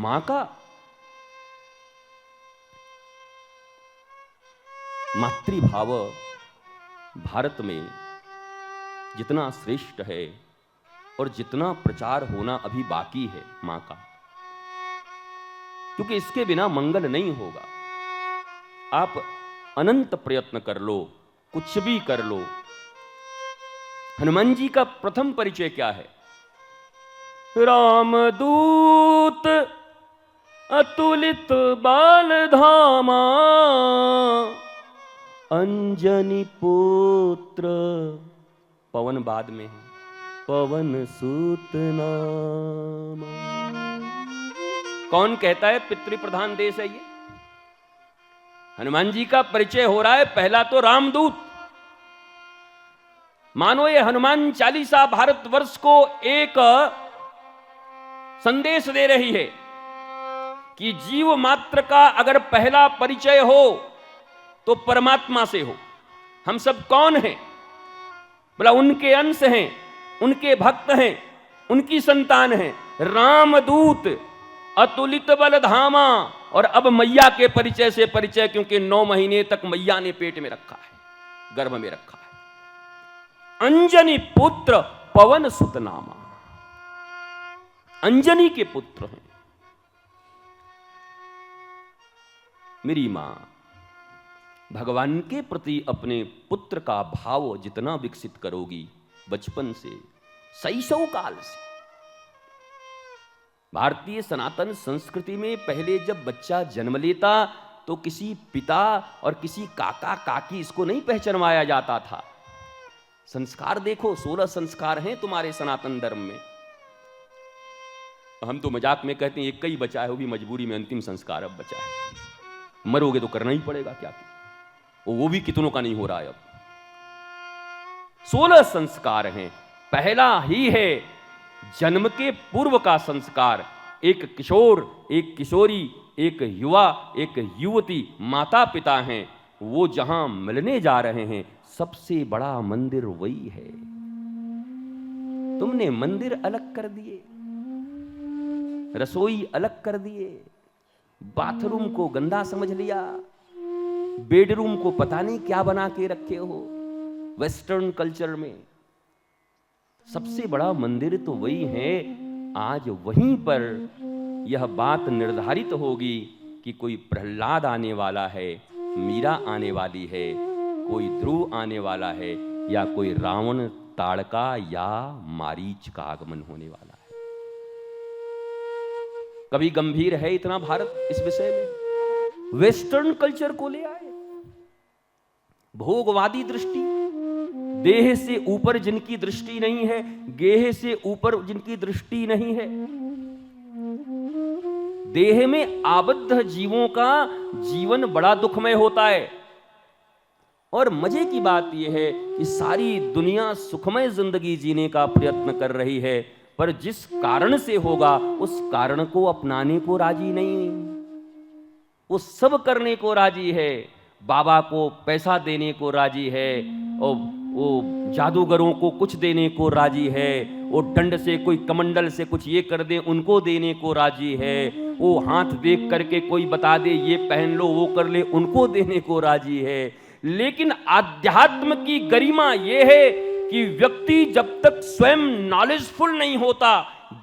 मां का मातृभाव भारत में जितना श्रेष्ठ है और जितना प्रचार होना अभी बाकी है मां का, क्योंकि इसके बिना मंगल नहीं होगा। आप अनंत प्रयत्न कर लो, कुछ भी कर लो। हनुमान जी का प्रथम परिचय क्या है? रामदूत अतुलित बाल धामा, अंजनी पुत्र, पवन बाद में है, पवन सूत नाम। कौन कहता है पितृ प्रधान देश है ये? हनुमान जी का परिचय हो रहा है पहला तो रामदूत। मानो ये हनुमान चालीसा भारतवर्ष को एक संदेश दे रही है कि जीव मात्र का अगर पहला परिचय हो तो परमात्मा से हो। हम सब कौन हैं? बोला उनके अंश हैं, उनके भक्त हैं, उनकी संतान हैं। रामदूत अतुलित बल धामा, और अब मैया के परिचय से परिचय, क्योंकि 9 महीने तक मैया ने पेट में रखा है, गर्भ में रखा है। अंजनी पुत्र पवन सुत नामा, अंजनी के पुत्र हैं। मेरी मां भगवान के प्रति अपने पुत्र का भाव जितना विकसित करोगी बचपन से, शैशव काल से। भारतीय सनातन संस्कृति में पहले जब बच्चा जन्म लेता तो किसी पिता और किसी काका काकी इसको नहीं पहचानवाया जाता था। संस्कार देखो, 16 संस्कार हैं तुम्हारे सनातन धर्म में। हम तो मजाक में कहते हैं एक ही बचा है, वो भी मजबूरी में, अंतिम संस्कार अब बचा है। मरोगे तो करना ही पड़ेगा, क्या वो भी कितनों का नहीं हो रहा है अब। 16 संस्कार हैं। पहला ही है जन्म के पूर्व का संस्कार। एक किशोर, एक किशोरी, एक युवा, एक युवती माता पिता हैं, वो जहां मिलने जा रहे हैं, सबसे बड़ा मंदिर वही है। तुमने मंदिर अलग कर दिए, रसोई अलग कर दिए, बाथरूम को गंदा समझ लिया, बेडरूम को पता नहीं क्या बना के रखे हो। वेस्टर्न कल्चर में सबसे बड़ा मंदिर तो वही है। आज वहीं पर यह बात निर्धारित होगी कि कोई प्रहलाद आने वाला है, मीरा आने वाली है, कोई ध्रुव आने वाला है, या कोई रावण, ताड़का या मारीच का आगमन होने वाला है। कभी गंभीर है इतना भारत इस विषय में? वेस्टर्न कल्चर को ले आए, भोगवादी दृष्टि, देह से ऊपर जिनकी दृष्टि नहीं है, गेह से ऊपर जिनकी दृष्टि नहीं है। देह में आबद्ध जीवों का जीवन बड़ा दुखमय होता है। और मजे की बात यह है कि सारी दुनिया सुखमय जिंदगी जीने का प्रयत्न कर रही है, पर जिस कारण से होगा उस कारण को अपनाने को राजी नहीं। वो सब करने को राजी है, बाबा को पैसा देने को राजी है, और वो जादूगरों को कुछ देने को राजी है, वो दंड से कोई कमंडल से कुछ ये कर दे उनको देने को राजी है, वो हाथ देख करके कोई बता दे ये पहन लो वो कर ले उनको देने को राजी है। लेकिन आध्यात्म की गरिमा ये है कि व्यक्ति जब तक स्वयं नॉलेजफुल नहीं होता,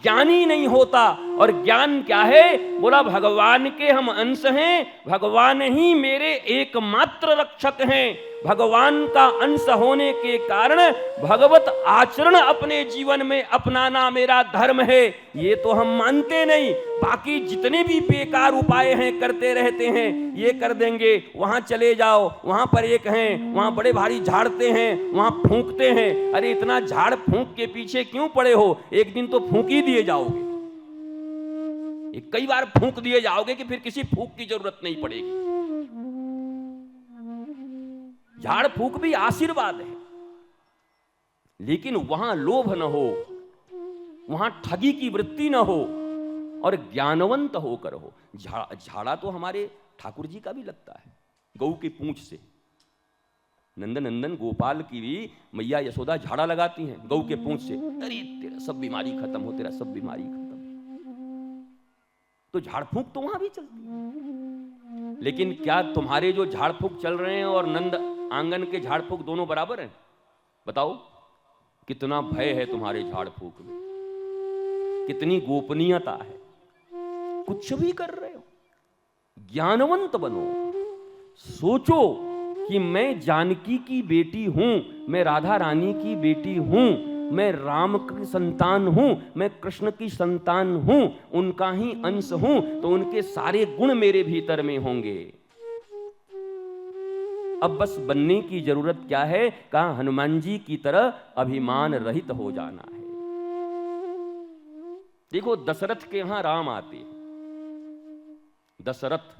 ज्ञानी नहीं होता, और ज्ञान क्या है? बोला भगवान के हम अंश हैं, भगवान ही मेरे एकमात्र रक्षक हैं। भगवान का अंश होने के कारण भगवत आचरण अपने जीवन में अपनाना मेरा धर्म है, ये तो हम मानते नहीं। बाकी जितने भी बेकार उपाय हैं करते रहते हैं, ये कर देंगे, वहां चले जाओ, वहां पर एक हैं, वहां बड़े भारी झाड़ते हैं, वहां फूंकते हैं। अरे इतना झाड़ फूंक के पीछे क्यों पड़े हो? एक दिन तो फूंक ही दिए जाओगे, कई बार फूंक दिए जाओगे कि फिर किसी फूंक की जरूरत नहीं पड़ेगी। झाड़ फूंक भी आशीर्वाद है, लेकिन वहां लोभ न हो, वहां ठगी की वृत्ति न हो, और ज्ञानवंत होकर हो। झाड़ा तो हमारे ठाकुर जी का भी लगता है, गऊ की पूंछ से। नंदन गोपाल की भी मैया यशोदा झाड़ा लगाती हैं गऊ के पूंछ से। अरे तेरा सब बीमारी खत्म हो, तेरा सब बीमारी खत्म। तो झाड़ फूंक तो वहां भी चलती है। लेकिन क्या तुम्हारे जो झाड़ फूंक चल रहे हैं और नंद आंगन के झाड़ फूंक दोनों बराबर हैं? बताओ, कितना भय है तुम्हारे झाड़ फूंक में, कितनी गोपनीयता है। कुछ भी कर रहे हो, ज्ञानवंत बनो, सोचो कि मैं जानकी की बेटी हूं, मैं राधा रानी की बेटी हूं, मैं राम की संतान हूं, मैं कृष्ण की संतान हूं, उनका ही अंश हूं, तो उनके सारे गुण मेरे भीतर में होंगे। अब बस बनने की जरूरत क्या है? कहा हनुमान जी की तरह अभिमान रहित हो जाना है। देखो, दशरथ के यहां राम आते, दशरथ,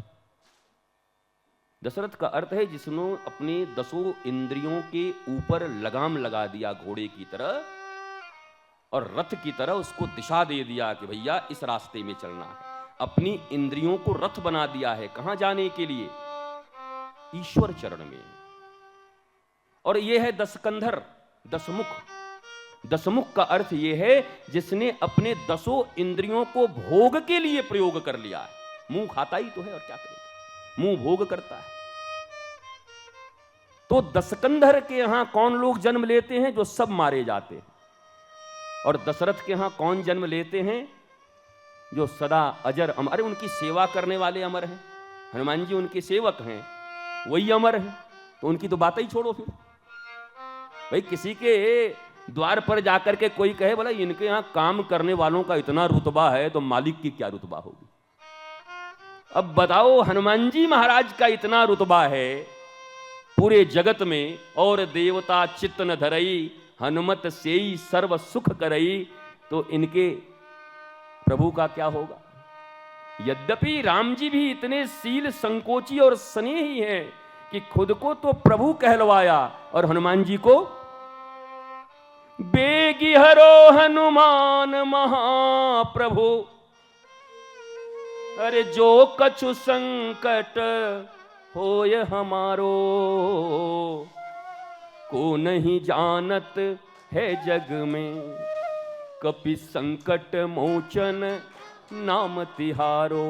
दशरथ का अर्थ है जिसने अपने 10 इंद्रियों के ऊपर लगाम लगा दिया घोड़े की तरह, और रथ की तरह उसको दिशा दे दिया कि भैया इस रास्ते में चलना है। अपनी इंद्रियों को रथ बना दिया है, कहां जाने के लिए? ईश्वर चरण में। और यह है दशकंधर, दशमुख। दशमुख का अर्थ यह है जिसने अपने 10 इंद्रियों को भोग के लिए प्रयोग कर लिया है। मुंह खाता ही तो है, और क्या करेगा, मुंह भोग करता है। तो दशकंधर के यहां कौन लोग जन्म लेते हैं? जो सब मारे जाते हैं। और दशरथ के यहां कौन जन्म लेते हैं? जो सदा अजर अमर। अरे उनकी सेवा करने वाले अमर हैं, हनुमान जी उनके सेवक हैं, वही अमर हैं। तो उनकी तो बात ही छोड़ो फिर। भाई किसी के द्वार पर जाकर के कोई कहे बोला इनके यहां काम करने वालों का इतना रुतबा है, तो मालिक की क्या रुतबा होगी? अब बताओ, हनुमान जी महाराज का इतना रुतबा है पूरे जगत में, और देवता चित्त न धरई, हनुमत सेई सर्व सुख करई, तो इनके प्रभु का क्या होगा? यद्यपि राम जी भी इतने सील संकोची और स्नेही हैं कि खुद को तो प्रभु कहलवाया, और हनुमान जी को बेगी हरो हनुमान महाप्रभु, अरे जो कछु संकट होय हमारो, को नहीं जानत है जग में, कपि संकट मोचन नाम तिहारो।